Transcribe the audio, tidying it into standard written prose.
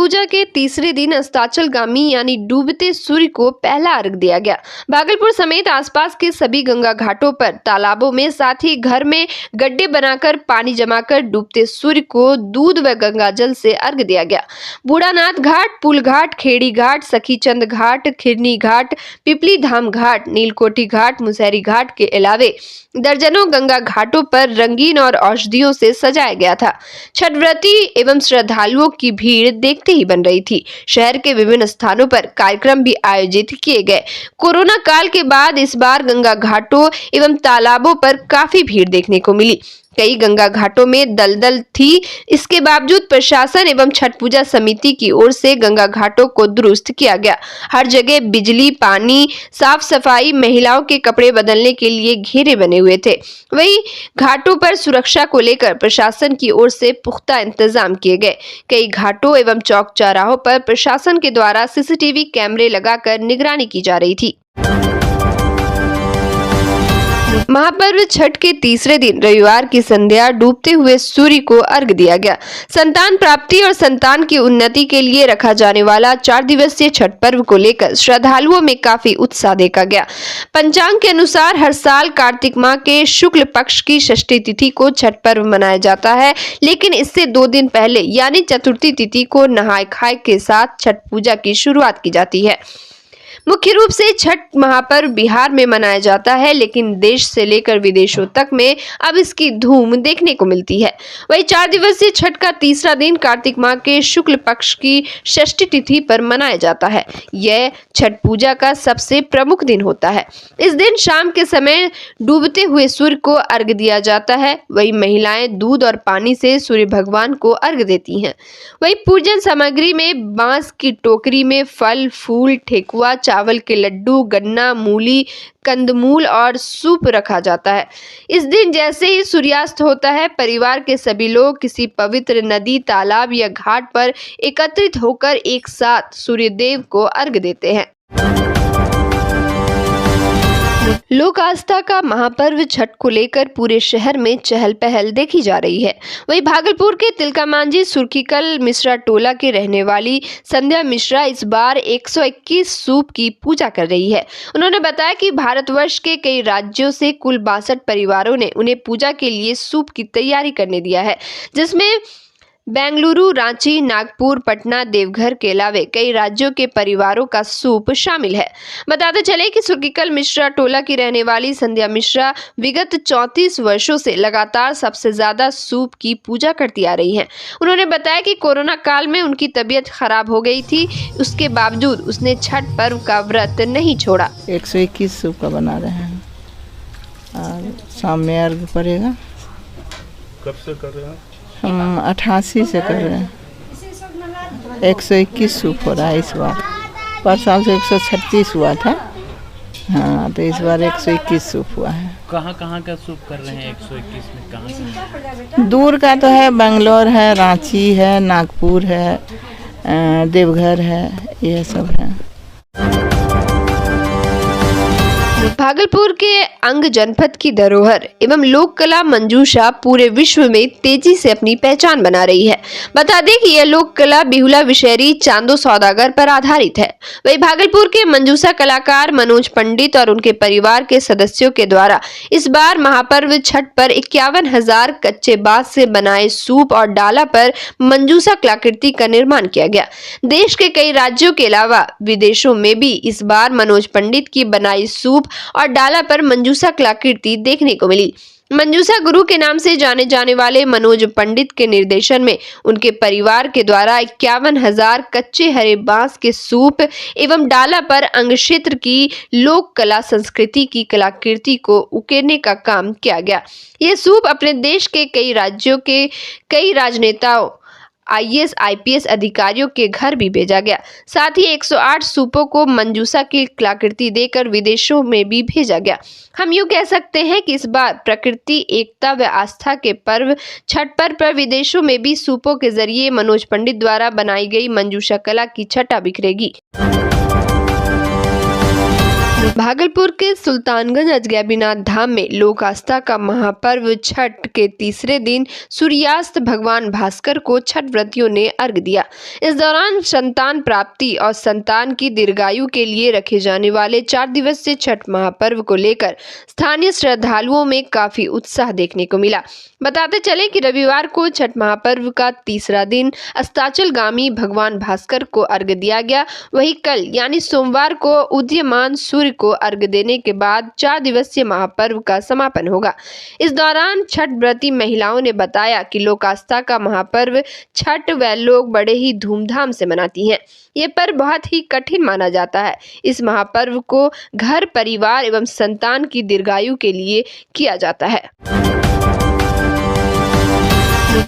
पूजा के तीसरे दिन अस्ताचलगामी यानी डूबते सूर्य को पहला अर्घ दिया गया। भागलपुर समेत आसपास के सभी गंगा घाटों पर, तालाबों में, साथ ही घर में गड्ढे बनाकर पानी जमाकर डूबते सूर्य को दूध व गंगा जल से अर्घ दिया गया। बूढ़ानाथ घाट, पुल घाट, खेड़ी घाट, सखीचंद घाट, खिरनी घाट, पिपली धाम घाट, नीलकोठी घाट, मुसहरी घाट के अलावे दर्जनों गंगा घाटों पर रंगीन और औषधियों से सजाया गया था। छठव्रती एवं श्रद्धालुओं की भीड़ देखते ही बन रही थी। शहर के विभिन्न स्थानों पर कार्यक्रम भी आयोजित किए गए। कोरोना काल के बाद इस बार गंगा घाटों एवं तालाबों पर काफी भीड़ देखने को मिली। कई गंगा घाटों में दलदल थी। इसके बावजूद प्रशासन एवं छठ पूजा समिति की ओर से गंगा घाटों को दुरुस्त किया गया। हर जगह बिजली, पानी, साफ सफाई, महिलाओं के कपड़े बदलने के लिए घेरे बने हुए थे। वहीं घाटों पर सुरक्षा को लेकर प्रशासन की ओर से पुख्ता इंतजाम किए गए। कई घाटों एवं चौक चौराहों पर प्रशासन के द्वारा सीसीटीवी कैमरे लगाकर निगरानी की जा रही थी। महापर्व छठ के तीसरे दिन रविवार की संध्या डूबते हुए सूर्य को अर्घ दिया गया। संतान प्राप्ति और संतान की उन्नति के लिए रखा जाने वाला 4 दिवसीय छठ पर्व को लेकर श्रद्धालुओं में काफी उत्साह देखा गया। पंचांग के अनुसार हर साल कार्तिक माह के शुक्ल पक्ष की षष्ठी तिथि को छठ पर्व मनाया जाता है, लेकिन इससे 2 दिन पहले यानी चतुर्थी तिथि को नहाय खाए के साथ छठ पूजा की शुरुआत की जाती है। मुख्य रूप से छठ महापर्व बिहार में मनाया जाता है, लेकिन देश से लेकर विदेशों तक में अब इसकी धूम देखने को मिलती है। वही 4 दिवसीय छठ का तीसरा दिन कार्तिक माह के शुक्ल पक्ष की षष्ठी तिथि पर मनाया जाता है। यह छठ पूजा का सबसे प्रमुख दिन होता है। इस दिन शाम के समय डूबते हुए सूर्य को अर्घ दिया जाता है। वही महिलाएं दूध और पानी से सूर्य भगवान को अर्घ देती हैं। वही पूजन सामग्री में बांस की टोकरी में फल, फूल, ठेकुआ, चावल के लड्डू, गन्ना, मूली, कंदमूल और सूप रखा जाता है। इस दिन जैसे ही सूर्यास्त होता है, परिवार के सभी लोग किसी पवित्र नदी, तालाब या घाट पर एकत्रित होकर एक साथ सूर्यदेव को अर्घ देते हैं। लोक आस्था का महापर्व छठ को लेकर पूरे शहर में चहल पहल देखी जा रही है। वहीं भागलपुर के तिलकामांझी सुर्खीकल मिश्रा टोला के रहने वाली संध्या मिश्रा इस बार 121 सूप की पूजा कर रही है। उन्होंने बताया कि भारतवर्ष के कई राज्यों से कुल 62 परिवारों ने उन्हें पूजा के लिए सूप की तैयारी करने दिया है, जिसमें बेंगलुरु, रांची, नागपुर, पटना, देवघर के अलावे कई राज्यों के परिवारों का सूप शामिल है। बताते चले कि सुर्खीकल मिश्रा टोला की रहने वाली संध्या मिश्रा विगत 34 वर्षों से लगातार सबसे ज्यादा सूप की पूजा करती आ रही हैं। उन्होंने बताया कि कोरोना काल में उनकी तबीयत खराब हो गई थी, उसके बावजूद उसने छठ पर्व का व्रत नहीं छोड़ा। 121 सूप का बना रहे हैं और शाम में अर्घ पड़ेगा। कब से कर रहे हैं? हम 88 से कर रहे हैं। 121 सूप हो रहा है इस बार। पर साल से 136 हुआ था। हाँ, तो इस बार 121 सूप हुआ है। कहाँ का सूप कर रहे हैं? 121 में कहाँ से? दूर का तो है, बेंगलोर है, रांची है, नागपुर है, देवघर है, ये सब है। भागलपुर के अंग जनपद की धरोहर एवं लोक कला मंजूषा पूरे विश्व में तेजी से अपनी पहचान बना रही है। बता दें कि यह लोक कला बिहुला विषहरी चांदो सौदागर पर आधारित है। वही भागलपुर के मंजूषा कलाकार मनोज पंडित और उनके परिवार के सदस्यों के द्वारा इस बार महापर्व छठ पर 51,000 कच्चे बांस से बनाए सूप और डाला पर मंजूषा कलाकृति का निर्माण किया गया। देश के कई राज्यों के अलावा विदेशों में भी इस बार मनोज पंडित की बनाई सूप और डाला पर मंजूषा कलाकृति देखने को मिली। मंजूषा गुरु के नाम से जाने जाने वाले मनोज पंडित के निर्देशन में उनके परिवार के द्वारा 51,000 कच्चे हरे बांस के सूप एवं डाला पर अंग क्षेत्र की लोक कला संस्कृति की कलाकृति को उकेरने का काम किया गया। ये सूप अपने देश के कई राज्यों के कई राजनेताओं, IAS, IPS अधिकारियों के घर भी भेजा गया। साथ ही 108 सूपों को मंजूषा की कलाकृति देकर विदेशों में भी भेजा गया। हम यूँ कह सकते हैं कि इस बार प्रकृति, एकता व आस्था के पर्व छठ पर्व पर विदेशों में भी सूपों के जरिए मनोज पंडित द्वारा बनाई गई मंजूषा कला की छटा बिखरेगी। भागलपुर के सुल्तानगंज अजगैबीनाथ धाम में लोक आस्था का महापर्व छठ के तीसरे दिन सूर्यास्त भगवान भास्कर को छठ व्रतियों ने अर्घ दिया। इस दौरान संतान प्राप्ति और संतान की दीर्घायु के लिए रखे जाने वाले 4 दिवसीय छठ महापर्व को लेकर स्थानीय श्रद्धालुओं में काफी उत्साह देखने को मिला। बताते चले कि रविवार को छठ महापर्व का तीसरा दिन अस्ताचलगामी भगवान भास्कर को अर्घ दिया गया। वहीं कल यानी सोमवार को उदीयमान सूर्य को अर्घ देने के बाद 4 दिवसीय महापर्व का समापन होगा। इस दौरान छठ व्रती महिलाओं ने बताया कि लोक आस्था का महापर्व छठ वे लोग बड़े ही धूमधाम से मनाती हैं। ये पर्व बहुत ही कठिन माना जाता है। इस महापर्व को घर परिवार एवं संतान की दीर्घायु के लिए किया जाता है।